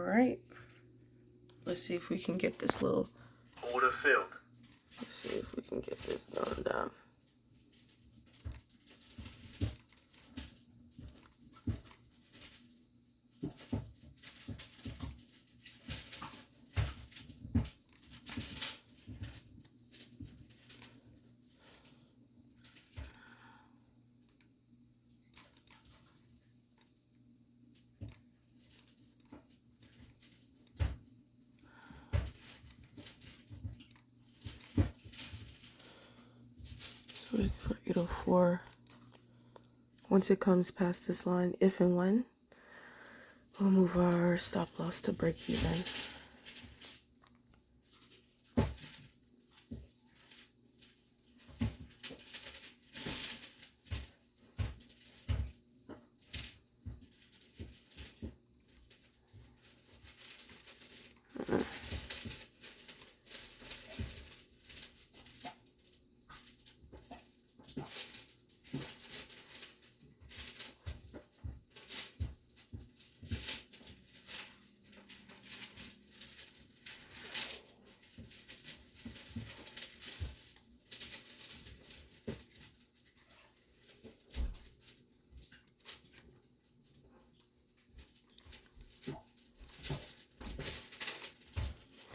right. Let's see if we can get this little... Order filled. Let's see if we can get this done down. So waiting for 804. Once it comes past this line, if and when, we'll move our stop loss to break even.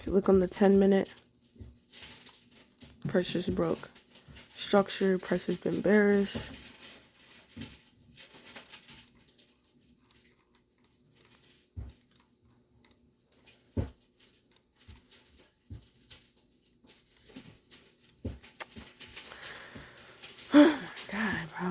If you look on the 10-minute, price just broke. Structure, price has been bearish. Oh my God, bro.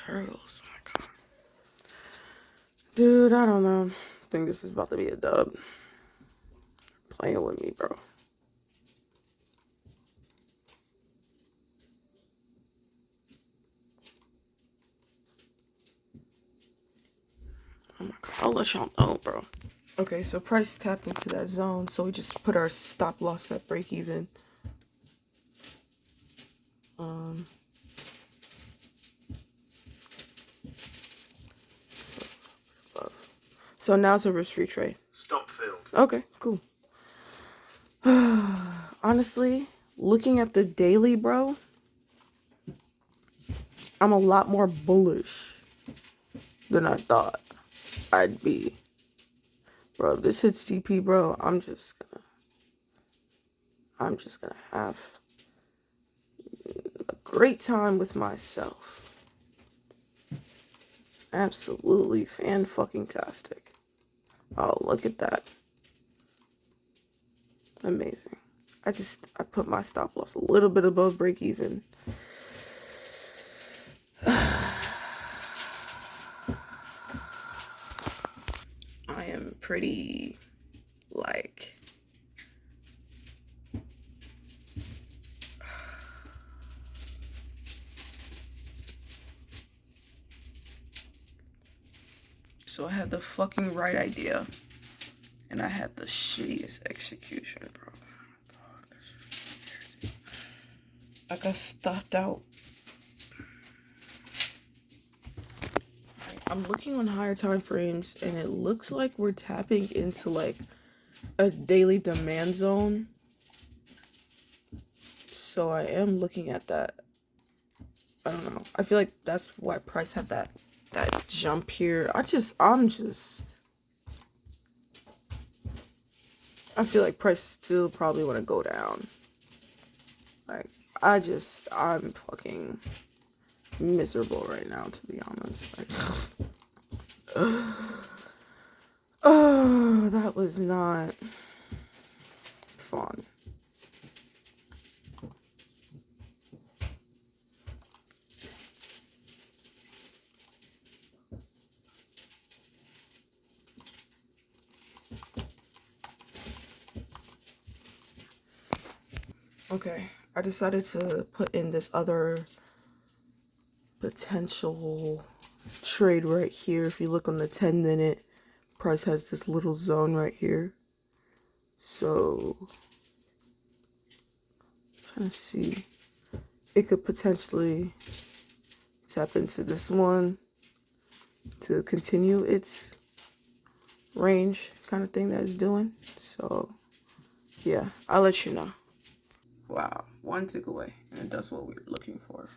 Turtles, oh my God. Dude, I don't know. I think this is about to be a dub. Playing with me, bro. Oh my God, I'll let y'all know, bro. Okay, so price tapped into that zone, so we just put our stop loss at break even. So now's a risk-free trade. Stop filled. Okay, cool. Honestly, looking at the daily, bro, I'm a lot more bullish than I thought I'd be. Bro, if this hits CP, bro, I'm just gonna have a great time with myself. Absolutely fan-fucking-tastic. Oh, look at that. Amazing. I put my stop loss a little bit above break even. I am pretty, like... So I had the fucking right idea. And I had the shittiest execution, bro. Oh my God, I got stopped out. I'm looking on higher time frames, and it looks like we're tapping into like a daily demand zone. So I am looking at that. I don't know. I feel like that's why price had that jump here. I feel like price still probably want to go down. Like, I'm fucking miserable right now, to be honest. Like, oh, that was not fun. Okay, I decided to put in this other potential trade right here. If you look on the 10-minute, price has this little zone right here. So, I'm trying to see. It could potentially tap into this one to continue its range kind of thing that it's doing. So, yeah, I'll let you know. Wow, one tick away, and it does what we were looking for.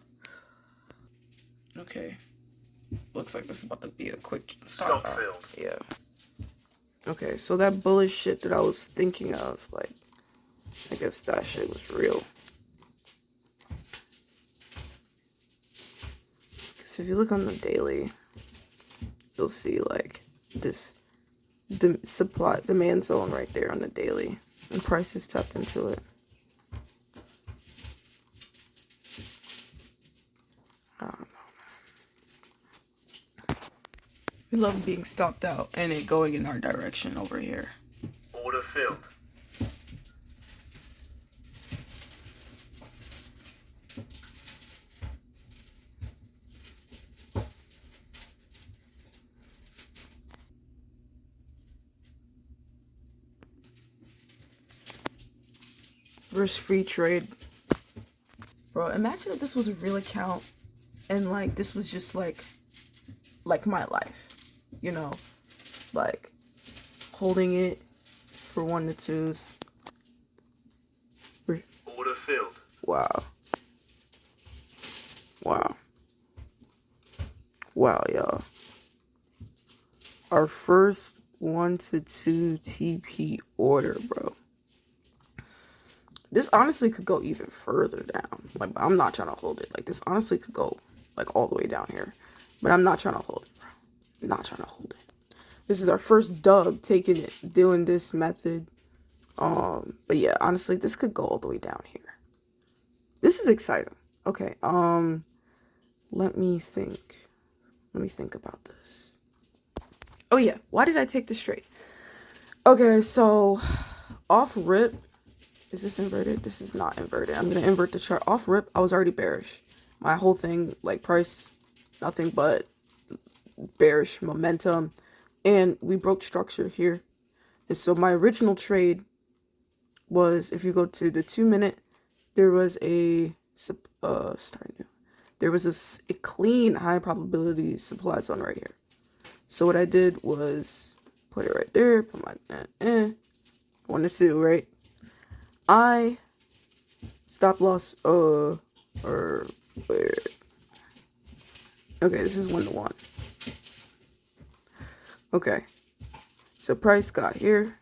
Okay, looks like this is about to be a quick stop. Stop filled. Yeah. Okay, so that bullish shit that I was thinking of, like, I guess that shit was real. Because if you look on the daily, you'll see, like, this supply demand zone right there on the daily, and prices tapped into it. I don't know. We love being stopped out and it going in our direction over here. Order filled. Risk-free trade. Bro, imagine if this was a real account and like this was just like my life, you know, like holding it for 1 to 2s. Order filled. Wow. Wow. Wow, y'all. Our first 1 to 2 TP order, bro. This honestly could go even further down. Like, I'm not trying to hold it. Like, this honestly could go, like, all the way down here. But I'm not trying to hold it, bro. I'm not trying to hold it. This is our first dub taking it, doing this method. But yeah, honestly, this could go all the way down here. This is exciting. Okay, let me think. Let me think about this. Oh yeah, why did I take this straight? Okay, so off rip. Is this inverted? This is not inverted. I'm going to invert the chart. Off rip, I was already bearish. My whole thing, like price, nothing but bearish momentum. And we broke structure here. And so my original trade was, if you go to the 2-minute, there was a, there was a clean high probability supply zone right here. So what I did was put it right there, put my 1 to 2, right? I stop loss or where? Okay, this is 1 to 1. Okay, so price got here,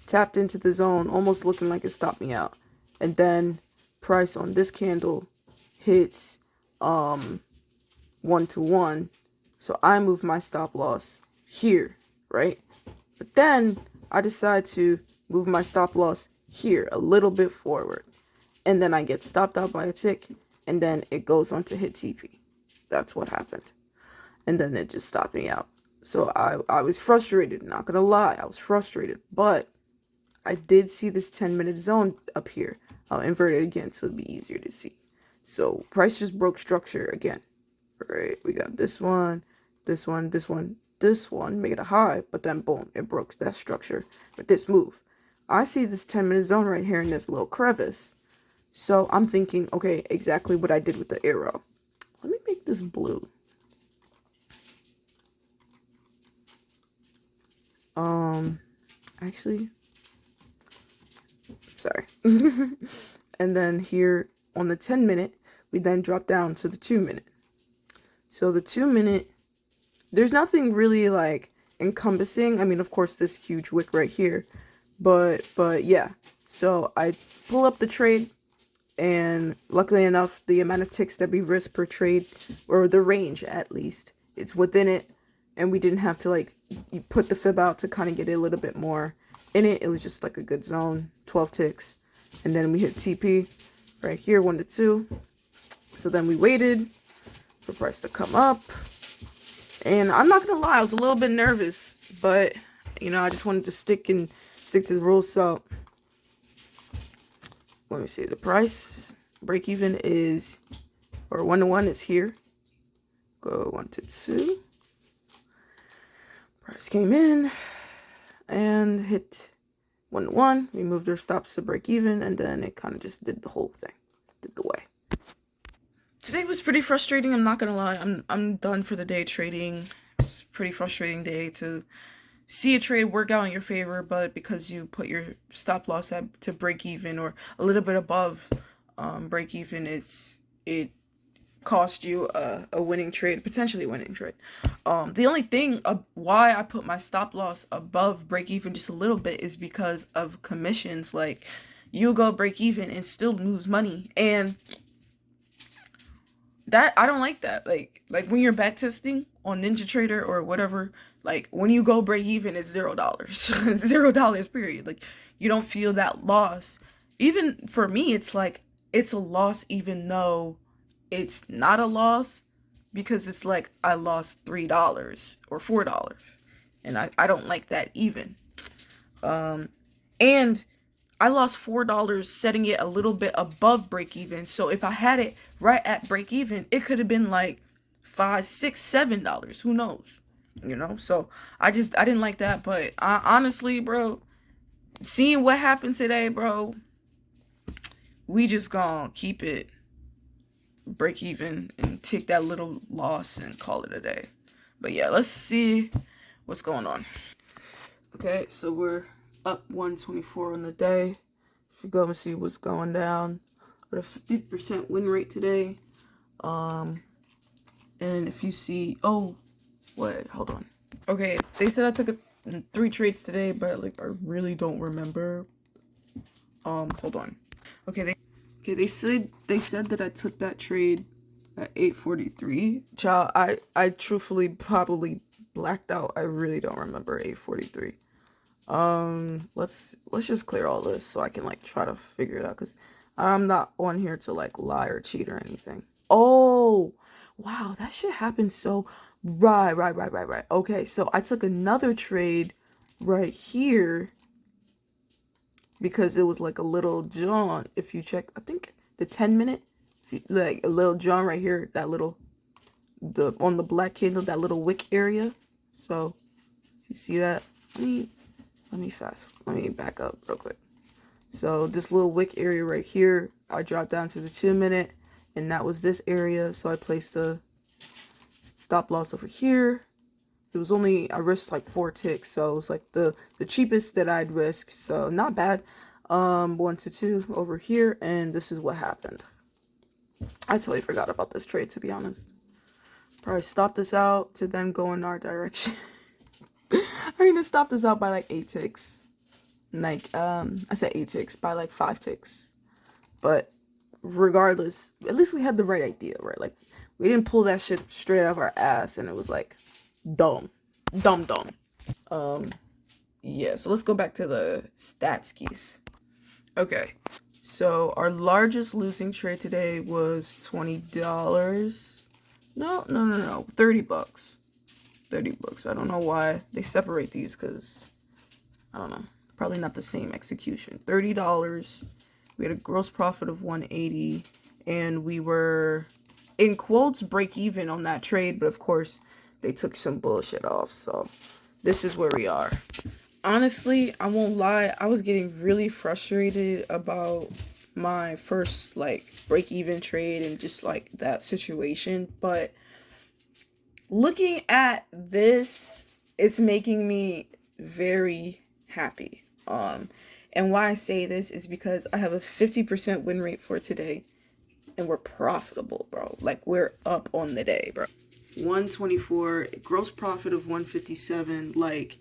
tapped into the zone, almost looking like it stopped me out, and then price on this candle hits 1 to 1. So I move my stop loss here, right? But then I decide to move my stop loss here a little bit forward, and then I get stopped out by a tick, and then it goes on to hit TP. That's what happened, and then it just stopped me out. So I was frustrated, not gonna lie, I was frustrated, but I did see this 10-minute zone up here. I'll invert it again so it'll be easier to see. So price just broke structure again. Right, we got this one, this one, this one, this one, make it a high, but then boom, it broke that structure with this move. I see this 10-minute zone right here in this little crevice. So I'm thinking, okay, exactly what I did with the arrow. Let me make this blue. Actually, sorry. And then here on the 10-minute, we then drop down to the 2-minute. So the 2-minute, there's nothing really like encompassing. I mean, of course, this huge wick right here, but yeah. So I pull up the trade, and luckily enough, the amount of ticks that we risk per trade, or the range at least, it's within it, and we didn't have to like put the fib out to kind of get it a little bit more in it. It was just like a good zone, 12 ticks, and then we hit TP right here, 1 to 2. So then we waited for price to come up, and I'm not gonna lie, I was a little bit nervous, but you know, I just wanted to stick to the rules. So let me see, the price break even is, or 1 to 1 is here. Go 1 to 2. Price came in and hit 1 to 1. We moved our stops to break even, and then it kind of just did the whole thing, did the way. Today was pretty frustrating. I'm not gonna lie. I'm done for the day trading. It's a pretty frustrating day to see a trade work out in your favor, but because you put your stop loss at to break even or a little bit above break even, it cost you a winning trade, potentially winning trade. The only thing why I put my stop loss above break even just a little bit is because of commissions. Like, you go break even and still lose money, and that I don't like that. Like when you're back testing on NinjaTrader or whatever, like when you go break even, it's $0. $0 period. Like, you don't feel that loss. Even for me, it's like it's a loss even though it's not a loss, because it's like I lost $3 or $4, and I don't like that even. And I lost $4 setting it a little bit above break even. So if I had it right at break even, it could have been like $5, $6, $7. Who knows? You know? So I didn't like that. But honestly, bro, seeing what happened today, bro, we just gonna keep it break even and take that little loss and call it a day. But yeah, let's see what's going on. Okay, so we're up 124 on the day. If you go and see what's going down, with a 50% win rate today. And if you see, hold on. Okay, they said I took 3 trades today, but like I really don't remember. Hold on. Okay, they said that I took that trade at 8:43. Child, I truthfully probably blacked out. I really don't remember 8:43. Let's just clear all this so I can like try to figure it out, because I'm not on here to like lie or cheat or anything. Oh, wow, that shit happened. So right. Okay, so I took another trade right here because it was like a little John. If you check, I think the 10-minute, like a little John right here, that little, on the black candle, that little wick area. So you see that, let me back up real quick. So this little wick area right here, I dropped down to the 2-minute, and that was this area. So I placed a stop loss over here. It was only, I risked like 4 ticks, so it was like the cheapest that I'd risk. So not bad. 1 to 2 over here, and this is what happened. I totally forgot about this trade, to be honest. Probably stop this out to then go in our direction. I mean, to stop this out by like 8 ticks. Like, I said 8 ticks, by like 5 ticks. But regardless, at least we had the right idea, right? Like, we didn't pull that shit straight out of our ass, and it was like dumb. Yeah, so let's go back to the stats keys. Okay, so our largest losing trade today was $20. No, $30. $30. I don't know why they separate these, because I don't know, probably not the same execution. $30. We had a gross profit of 180, and we were in quotes break even on that trade, but of course they took some bullshit off, so this is where we are. Honestly, I won't lie, I was getting really frustrated about my first like break even trade and just like that situation, but looking at this, it's making me very happy. And why I say this is because I have a 50% win rate for today, and we're profitable, bro. Like, we're up on the day, bro. 124, gross profit of 157. Like,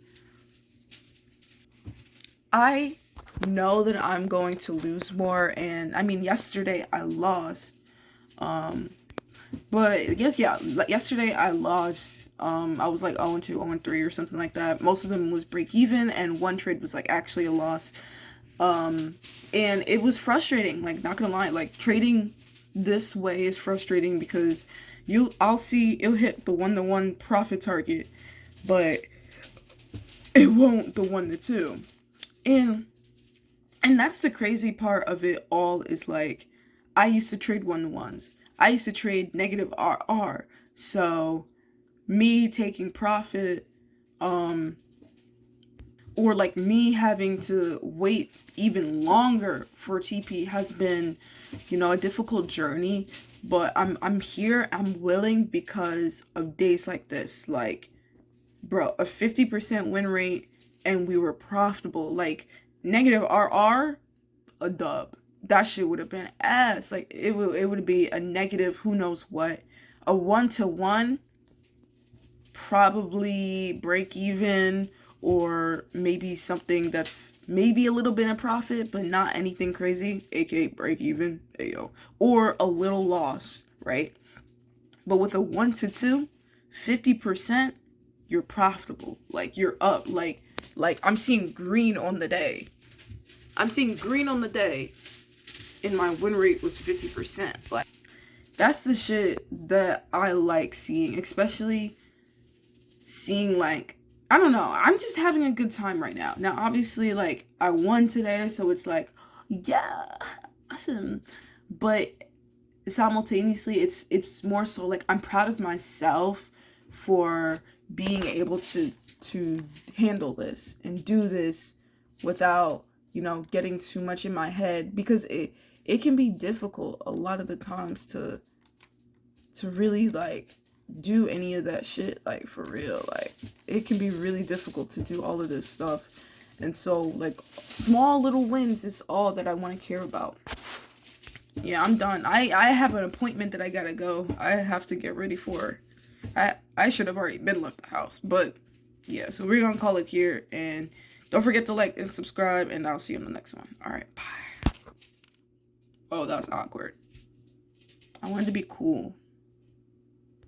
I know that I'm going to lose more, and I mean, yesterday I lost. But yesterday I lost. I was like 0-2, 0-3 or something like that. Most of them was break even, and one trade was like actually a loss. And it was frustrating, like, not gonna lie, like, trading this way is frustrating because I'll see it'll hit the 1-to-1 profit target, but it won't the 1-to-2. And And that's the crazy part of it all is like, I used to trade 1-to-1s. I used to trade negative RR. So me taking profit, or like me having to wait even longer for TP has been, a difficult journey. But I'm here, I'm willing because of days like this. Like, bro, a 50% win rate and we were profitable. Like, negative RR, a dub. That shit would have been ass. Like, it would be a negative who knows what. A 1-to-1, probably break even, or maybe something that's maybe a little bit in profit but not anything crazy, aka break even, ayo, or a little loss, right? But with a 1-to-2, 50%, you're profitable. Like, you're up. Like I'm seeing green on the day. And my win rate was 50%. Like, that's the shit that I like seeing, especially seeing, like, I don't know, I'm just having a good time right now. Now, obviously, like, I won today, so it's like, yeah, awesome. But simultaneously, it's more so like I'm proud of myself for being able to handle this and do this without, getting too much in my head, because it can be difficult a lot of the times to really, like, do any of that shit, like, for real. Like, it can be really difficult to do all of this stuff. And so, like, small little wins is all that I want to care about. Yeah, I'm done. I have an appointment that I gotta go. I have to get ready for. I should have already been left the house. But yeah, so we're gonna call it here, and don't forget to like and subscribe, and I'll see you on the next one. Alright, bye. Oh, that was awkward. I wanted to be cool.